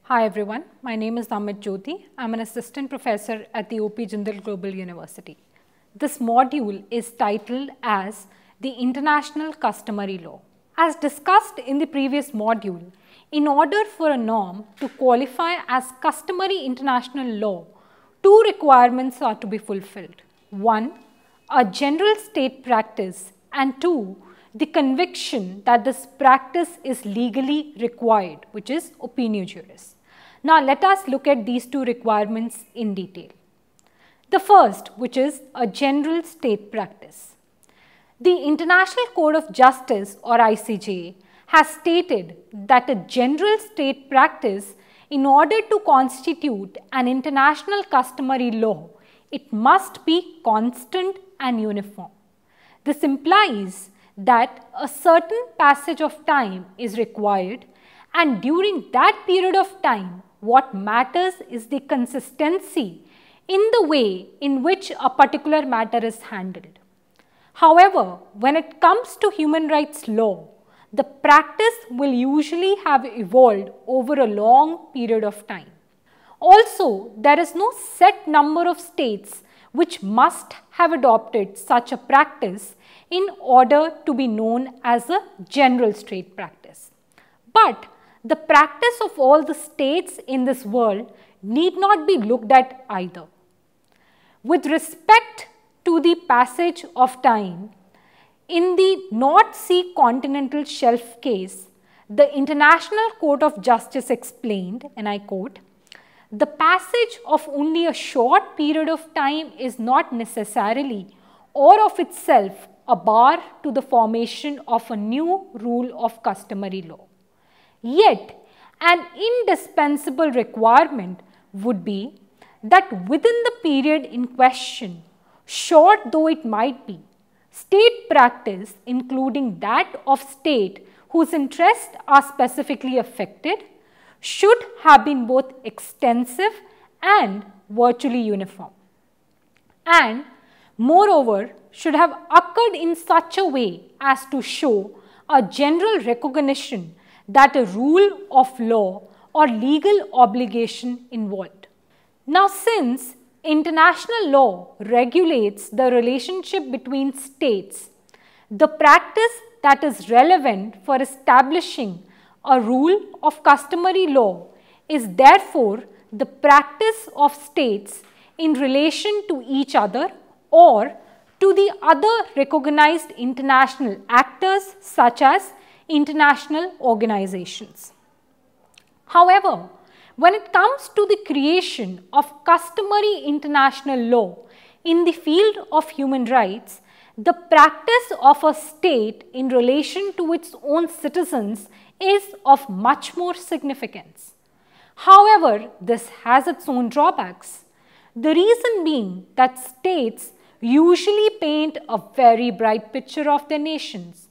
Hi everyone, my name is Amit Jyoti. I am an assistant professor at the OP Jindal Global University. This module is titled as the International Customary Law. As discussed in the previous module, in order for a norm to qualify as customary international law, two requirements are to be fulfilled. One, a general state practice, and two, the conviction that this practice is legally required, which is opinio juris. Now let us look at these two requirements in detail. The first, which is a general state practice. The International Court of Justice, or ICJ, has stated that a general state practice, in order to constitute an international customary law, it must be constant and uniform. This implies that a certain passage of time is required, and during that period of time, what matters is the consistency in the way in which a particular matter is handled. However, when it comes to human rights law, the practice will usually have evolved over a long period of time. Also, there is no set number of states which must have adopted such a practice in order to be known as a general state practice. But the practice of all the states in this world need not be looked at either. With respect to the passage of time, in the North Sea continental shelf case, the International Court of Justice explained, and I quote, "The passage of only a short period of time is not necessarily or of itself a bar to the formation of a new rule of customary law. Yet, an indispensable requirement would be that within the period in question, short though it might be, state practice, including that of state whose interests are specifically affected, should have been both extensive and virtually uniform, and moreover should have occurred in such a way as to show a general recognition that a rule of law or legal obligation involved." Now, since international law regulates the relationship between states, the practice that is relevant for establishing a rule of customary law is therefore the practice of states in relation to each other or to the other recognized international actors such as international organizations. However, when it comes to the creation of customary international law in the field of human rights, the practice of a state in relation to its own citizens is of much more significance. However, this has its own drawbacks. The reason being that states usually paint a very bright picture of their nations,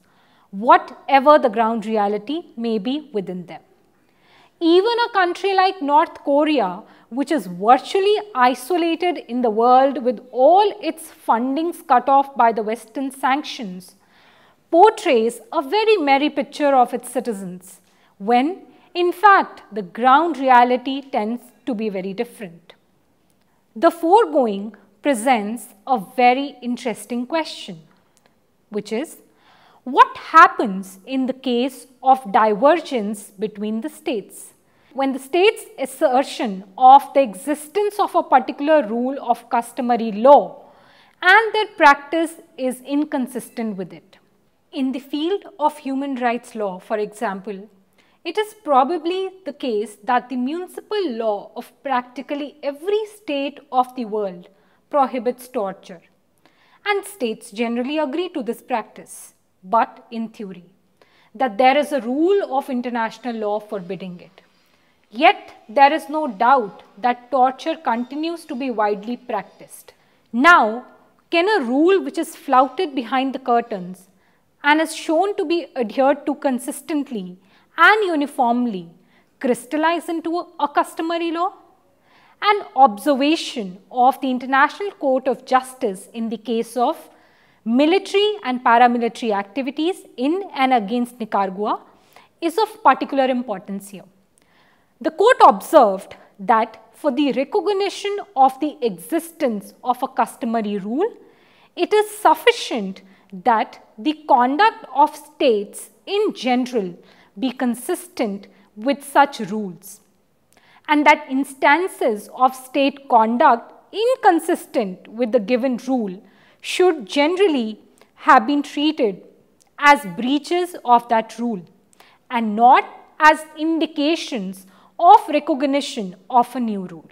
whatever the ground reality may be within them. Even a country like North Korea, which is virtually isolated in the world with all its fundings cut off by the Western sanctions, portrays a very merry picture of its citizens, when in fact the ground reality tends to be very different. The foregoing presents a very interesting question, which is, what happens in the case of divergence between the states? When the state's assertion of the existence of a particular rule of customary law and their practice is inconsistent with it. In the field of human rights law, for example, it is probably the case that the municipal law of practically every state of the world prohibits torture, and states generally agree to this practice, but in theory, that there is a rule of international law forbidding it. Yet, there is no doubt that torture continues to be widely practiced. Now, can a rule which is flouted behind the curtains and is shown to be adhered to consistently and uniformly crystallize into a customary law? an observation of the International Court of Justice in the case of military and paramilitary activities in and against Nicaragua is of particular importance here. The court observed that for the recognition of the existence of a customary rule, it is sufficient that the conduct of states in general be consistent with such rules, and that instances of state conduct inconsistent with the given rule should generally have been treated as breaches of that rule and not as indications of recognition of a new rule.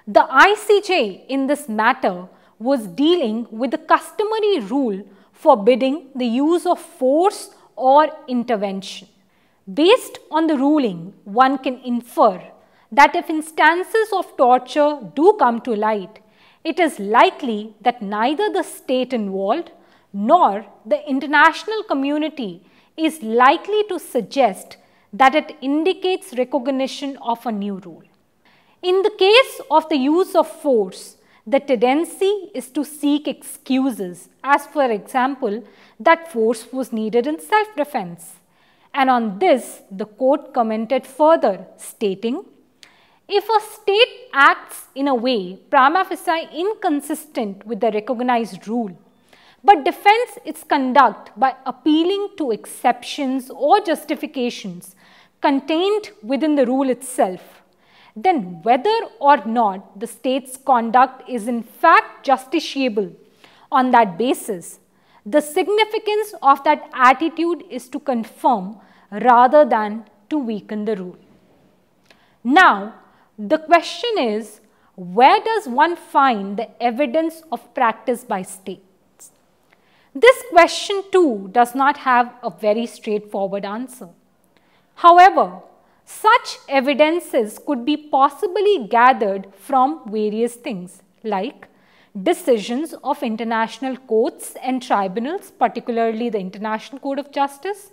The ICJ in this matter was dealing with the customary rule forbidding the use of force or intervention. Based on the ruling, one can infer that if instances of torture do come to light, it is likely that neither the state involved nor the international community is likely to suggest that it indicates recognition of a new rule. In the case of the use of force, the tendency is to seek excuses, as for example, that force was needed in self-defense. And on this, the court commented further, stating, if a state acts in a way prima facie inconsistent with the recognized rule, but defends its conduct by appealing to exceptions or justifications contained within the rule itself, then whether or not the state's conduct is in fact justiciable on that basis, the significance of that attitude is to confirm rather than to weaken the rule. Now, the question is, where does one find the evidence of practice by states? This question too does not have a very straightforward answer. However, such evidences could be possibly gathered from various things like decisions of international courts and tribunals, particularly the International Court of Justice,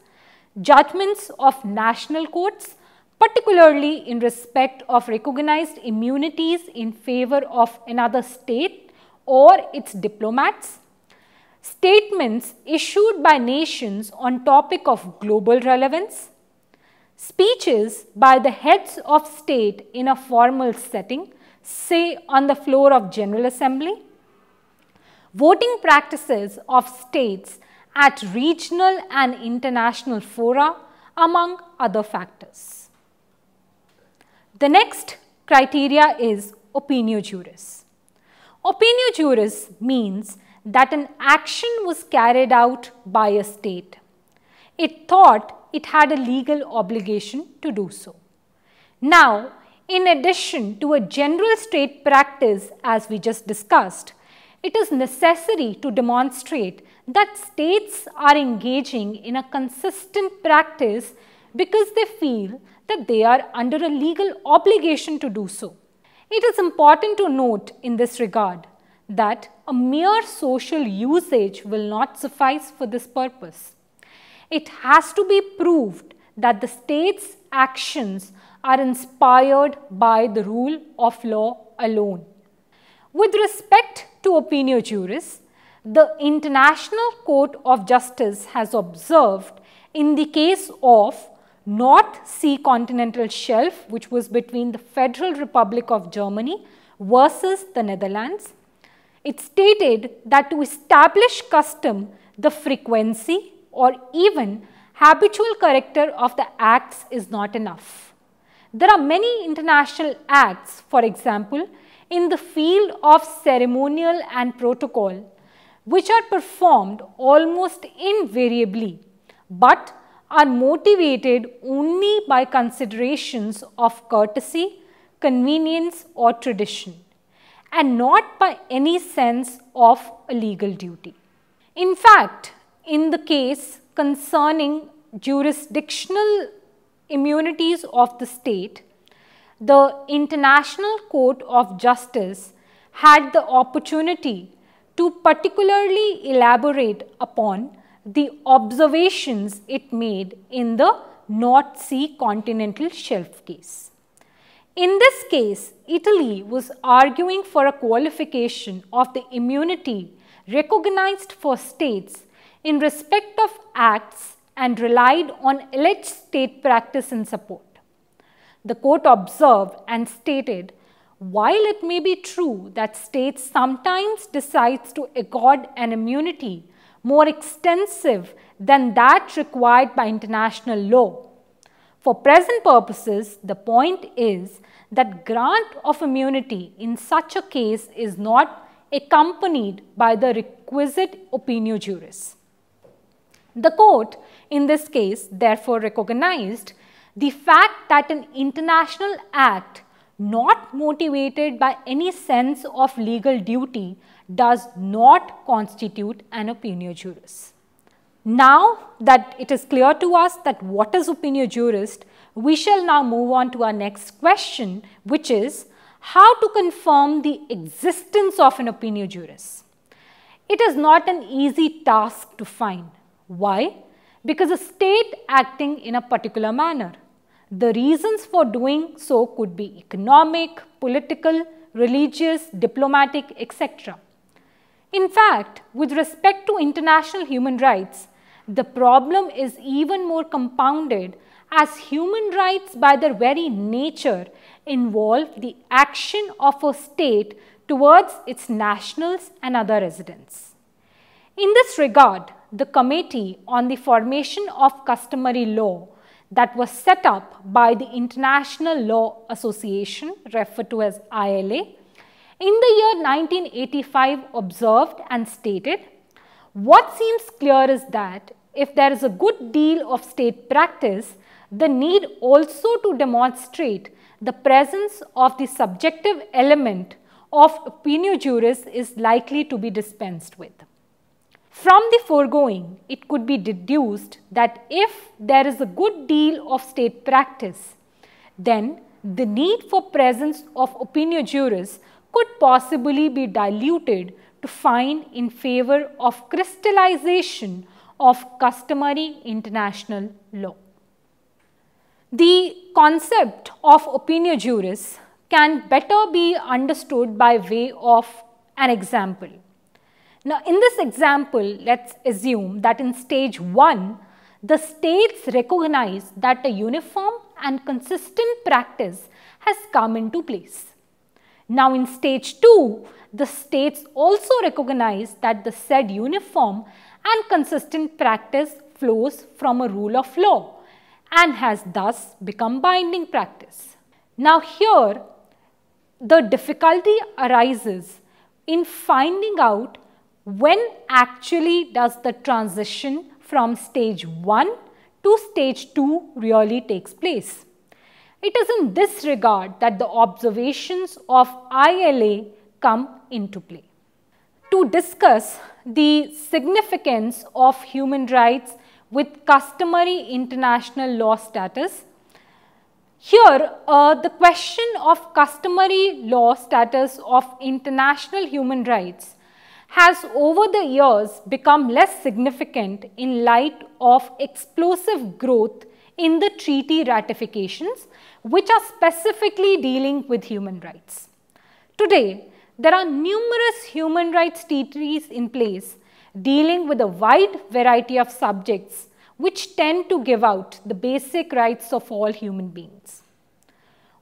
judgments of national courts, particularly in respect of recognized immunities in favor of another state or its diplomats, statements issued by nations on topic of global relevance, speeches by the heads of state in a formal setting, say on the floor of General Assembly, voting practices of states at regional and international fora, among other factors. The next criteria is opinio juris. Opinio juris means that an action was carried out by a state. It thought it had a legal obligation to do so. Now, in addition to a general state practice as we just discussed, it is necessary to demonstrate that states are engaging in a consistent practice because they feel that they are under a legal obligation to do so. It is important to note in this regard that a mere social usage will not suffice for this purpose. It has to be proved that the state's actions are inspired by the rule of law alone. With respect to opinio juris, the International Court of Justice has observed in the case of North Sea Continental Shelf, which was between the Federal Republic of Germany versus the Netherlands, it stated that to establish custom, the frequency or even habitual character of the acts is not enough. There are many international acts, for example, in the field of ceremonial and protocol, which are performed almost invariably, but are motivated only by considerations of courtesy, convenience or tradition, and not by any sense of a legal duty. In fact, in the case concerning jurisdictional immunities of the state, the International Court of Justice had the opportunity to particularly elaborate upon the observations it made in the North Sea Continental Shelf case. In this case, Italy was arguing for a qualification of the immunity recognized for states in respect of acts and relied on alleged state practice in support. The court observed and stated, while it may be true that states sometimes decide to accord an immunity more extensive than that required by international law, for present purposes, the point is that grant of immunity in such a case is not accompanied by the requisite opinio juris. The court in this case therefore recognized the fact that an international act not motivated by any sense of legal duty does not constitute an opinio juris. Now that it is clear to us that what is opinio juris, we shall now move on to our next question, which is how to confirm the existence of an opinio juris. It is not an easy task to find. Why? Because a state acting in a particular manner. The reasons for doing so could be economic, political, religious, diplomatic, etc. In fact, with respect to international human rights, the problem is even more compounded as human rights by their very nature involve the action of a state towards its nationals and other residents. In this regard, the Committee on the Formation of Customary Law that was set up by the International Law Association, referred to as ILA, in the year 1985 observed and stated, what seems clear is that if there is a good deal of state practice, the need also to demonstrate the presence of the subjective element of opinio juris is likely to be dispensed with. From the foregoing, it could be deduced that if there is a good deal of state practice, then the need for presence of opinio juris could possibly be diluted to find in favor of crystallization of customary international law. The concept of opinio juris can better be understood by way of an example. Now, in this example, let's assume that in stage 1, the states recognize that a uniform and consistent practice has come into place. Now, in stage 2, the states also recognize that the said uniform and consistent practice flows from a rule of law and has thus become binding practice. Now, here the difficulty arises in finding out when actually does the transition from stage 1 to stage 2 really takes place. It is in this regard that the observations of ILA come into play. To discuss the significance of human rights with customary international law status, here the question of customary law status of international human rights has over the years become less significant in light of explosive growth in the treaty ratifications which are specifically dealing with human rights. Today, there are numerous human rights treaties in place dealing with a wide variety of subjects which tend to give out the basic rights of all human beings.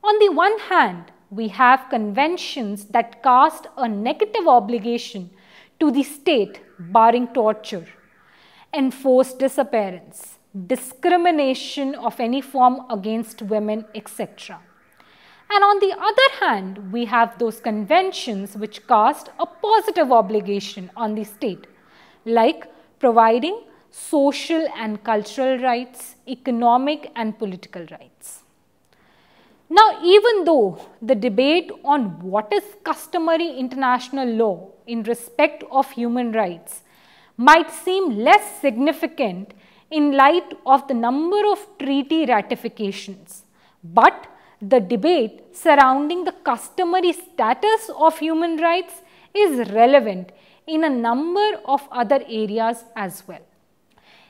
On the one hand, we have conventions that cast a negative obligation to the state barring torture, enforced disappearance, discrimination of any form against women, etc. And on the other hand, we have those conventions which cast a positive obligation on the state, like providing social and cultural rights, economic and political rights. Now, even though the debate on what is customary international law in respect of human rights might seem less significant in light of the number of treaty ratifications, but the debate surrounding the customary status of human rights is relevant in a number of other areas as well.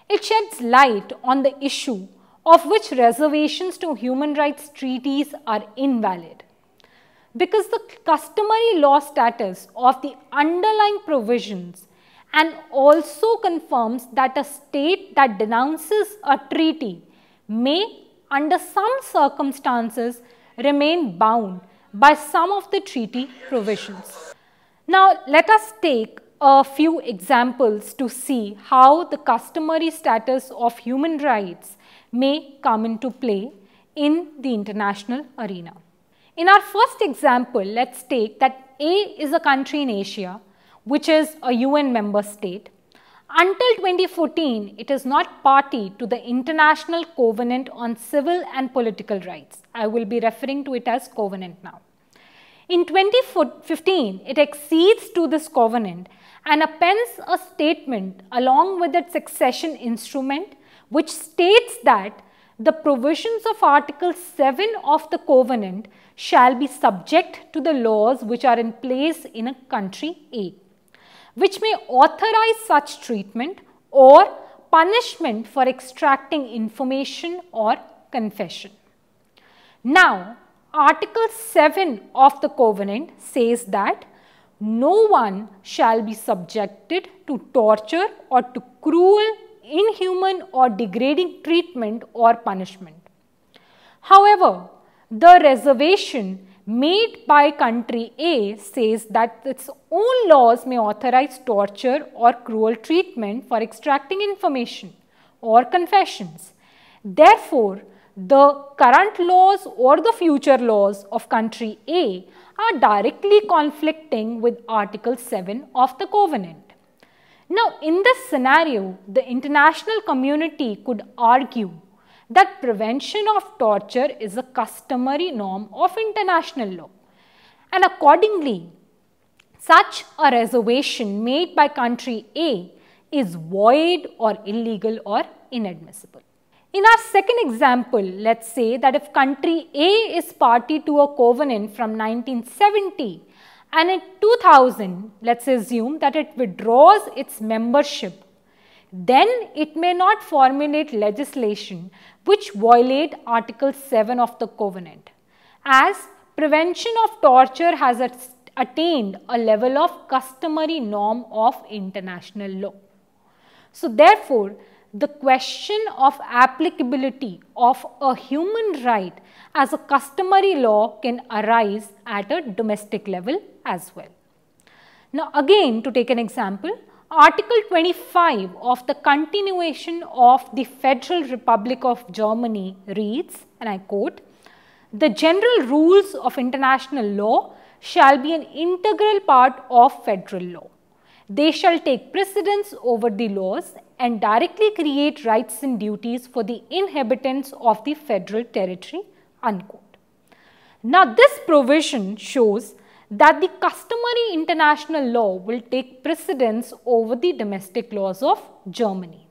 It sheds light on the issue of which reservations to human rights treaties are invalid. Because the customary law status of the underlying provisions and also confirms that a state that denounces a treaty may, under some circumstances, remain bound by some of the treaty provisions. Now, let us take a few examples to see how the customary status of human rights may come into play in the international arena. In our first example, let's take that A is a country in Asia, which is a UN member state. Until 2014, it is not party to the International Covenant on Civil and Political Rights. I will be referring to it as Covenant now. In 2015, it accedes to this covenant and appends a statement along with its accession instrument, which states that the provisions of Article 7 of the covenant shall be subject to the laws which are in place in a country A, which may authorize such treatment or punishment for extracting information or confession. Now, Article 7 of the covenant says that no one shall be subjected to torture or to cruel, inhuman or degrading treatment or punishment. However, the reservation made by country A says that its own laws may authorize torture or cruel treatment for extracting information or confessions. Therefore, the current laws or the future laws of country A are directly conflicting with Article 7 of the covenant. Now, in this scenario, the international community could argue that prevention of torture is a customary norm of international law, and accordingly, such a reservation made by country A is void or illegal or inadmissible. In our second example, let's say that if country A is party to a covenant from 1970 and in 2000, let's assume that it withdraws its membership, then it may not formulate legislation which violate Article 7 of the covenant, as prevention of torture has attained a level of customary norm of international law. So therefore, the question of applicability of a human right as a customary law can arise at a domestic level as well. Now again, to take an example, Article 25 of the Continuation of the Federal Republic of Germany reads, and I quote, "The general rules of international law shall be an integral part of federal law. They shall take precedence over the laws and directly create rights and duties for the inhabitants of the federal territory," unquote. Now this provision shows that the customary international law will take precedence over the domestic laws of Germany.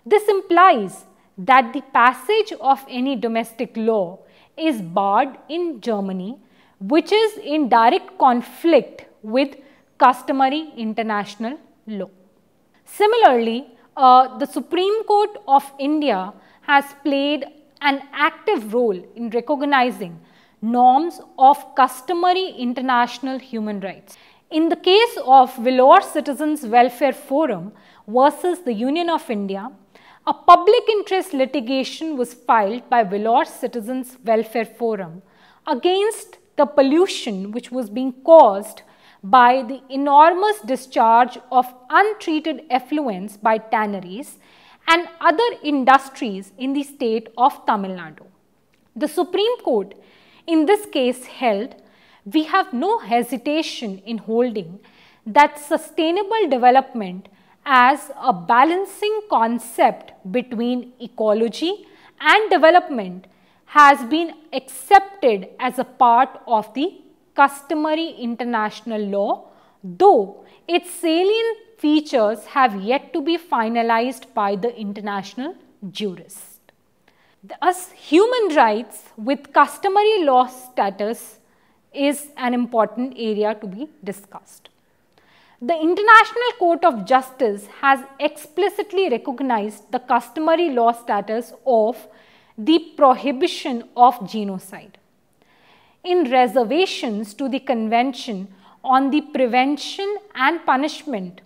This implies that the passage of any domestic law is barred in Germany, which is in direct conflict with customary international law. Similarly, the Supreme Court of India has played an active role in recognizing norms of customary international human rights. In the case of Vellore Citizens Welfare Forum versus the Union of India, a public interest litigation was filed by Vellore Citizens Welfare Forum against the pollution which was being caused by the enormous discharge of untreated effluents by tanneries and other industries in the state of Tamil Nadu. The Supreme Court in this case held, we have no hesitation in holding that sustainable development as a balancing concept between ecology and development has been accepted as a part of the customary international law, though its salient features have yet to be finalized by the international jurists. Thus, human rights with customary law status is an important area to be discussed. The International Court of Justice has explicitly recognized the customary law status of the prohibition of genocide. In reservations to the Convention on the Prevention and Punishment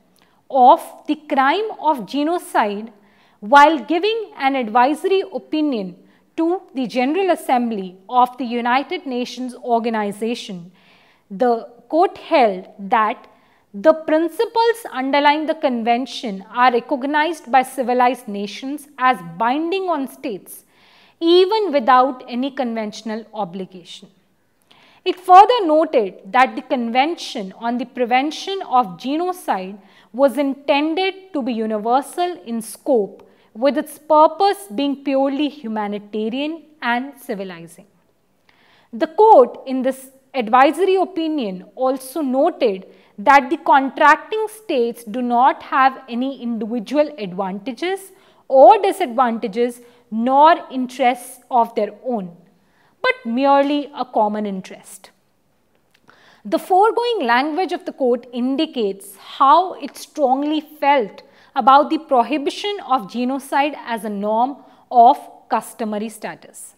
of the Crime of Genocide, while giving an advisory opinion to the General Assembly of the United Nations Organization, the court held that the principles underlying the convention are recognized by civilized nations as binding on states, even without any conventional obligation. It further noted that the Convention on the Prevention of Genocide was intended to be universal in scope, with its purpose being purely humanitarian and civilizing. The court in this advisory opinion also noted that the contracting states do not have any individual advantages or disadvantages nor interests of their own, but merely a common interest. The foregoing language of the court indicates how it strongly felt about the prohibition of genocide as a norm of customary status.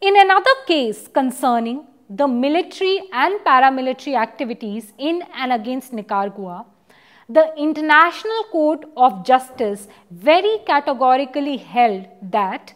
In another case concerning the military and paramilitary activities in and against Nicaragua, the International Court of Justice very categorically held that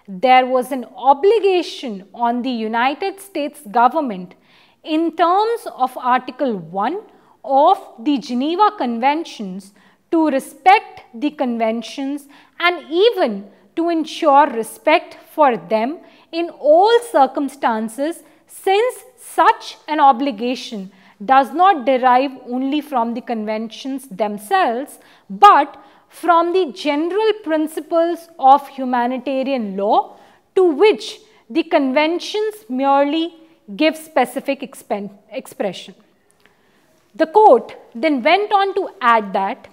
there was an obligation on the United States government in terms of Article 1 of the Geneva Conventions to respect the conventions and even to ensure respect for them in all circumstances, since such an obligation does not derive only from the conventions themselves, but from the general principles of humanitarian law to which the conventions merely give specific expression. The court then went on to add that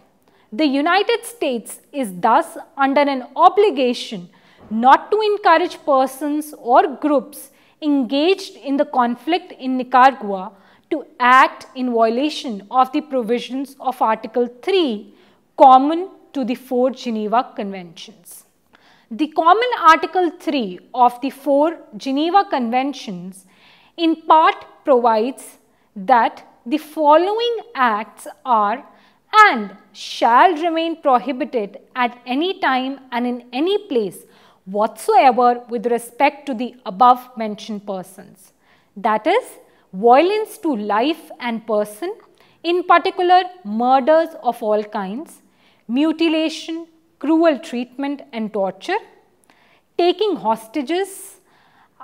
the United States is thus under an obligation not to encourage persons or groups engaged in the conflict in Nicaragua to act in violation of the provisions of Article 3 common to the 4 Geneva Conventions. The common Article 3 of the 4 Geneva Conventions in part provides that the following acts are and shall remain prohibited at any time and in any place whatsoever with respect to the above mentioned persons. That is, violence to life and person, in particular murders of all kinds, mutilation, cruel treatment and torture, taking hostages,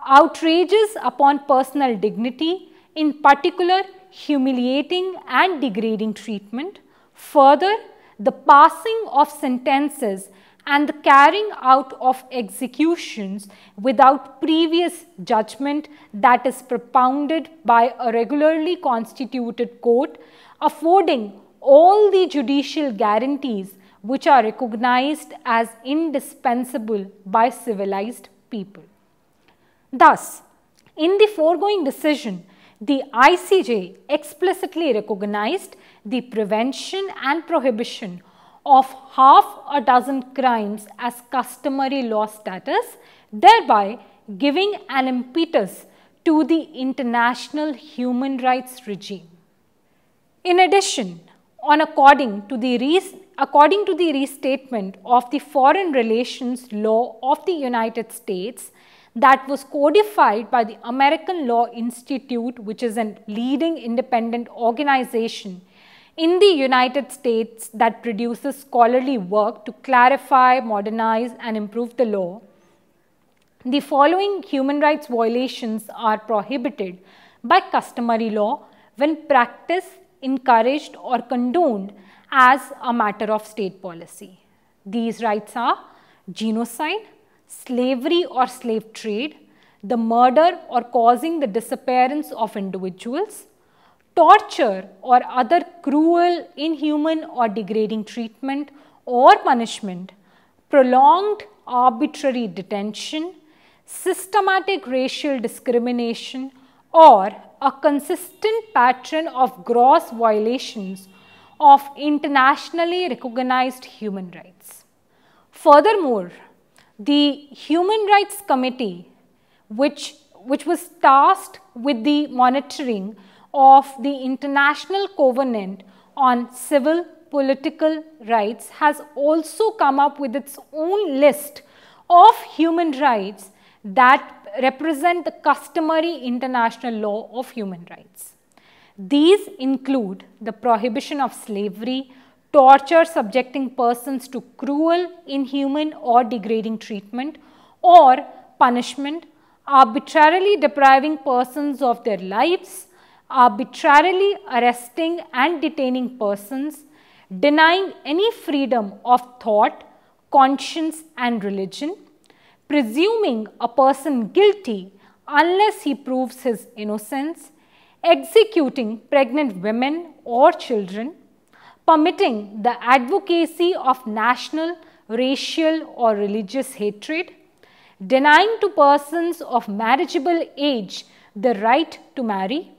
outrages upon personal dignity, in particular humiliating and degrading treatment, further the passing of sentences and the carrying out of executions without previous judgment that is propounded by a regularly constituted court, affording all the judicial guarantees which are recognized as indispensable by civilized people. Thus, in the foregoing decision, the ICJ explicitly recognized the prevention and prohibition of half a dozen crimes as customary law status, thereby giving an impetus to the international human rights regime. In addition, according to the restatement of the Foreign Relations Law of the United States that was codified by the American Law Institute, which is a leading independent organization in the United States that produces scholarly work to clarify, modernize and improve the law, the following human rights violations are prohibited by customary law when practiced, encouraged or condoned as a matter of state policy. These rights are genocide, slavery or slave trade, the murder or causing the disappearance of individuals, torture or other cruel, inhuman or degrading treatment or punishment, prolonged arbitrary detention, systematic racial discrimination, or a consistent pattern of gross violations of internationally recognized human rights. Furthermore, the Human Rights Committee, which was tasked with the monitoring of the International Covenant on Civil Political Rights, has also come up with its own list of human rights that represent the customary international law of human rights. These include the prohibition of slavery, torture subjecting persons to cruel, inhuman or degrading treatment, or punishment, arbitrarily depriving persons of their lives, arbitrarily arresting and detaining persons, denying any freedom of thought, conscience and religion, presuming a person guilty unless he proves his innocence, executing pregnant women or children, permitting the advocacy of national, racial or religious hatred, denying to persons of marriageable age the right to marry,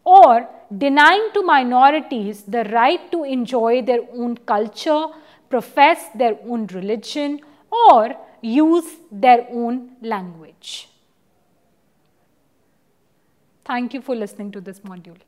or denying to minorities the right to enjoy their own culture, profess their own religion, or use their own language. Thank you for listening to this module.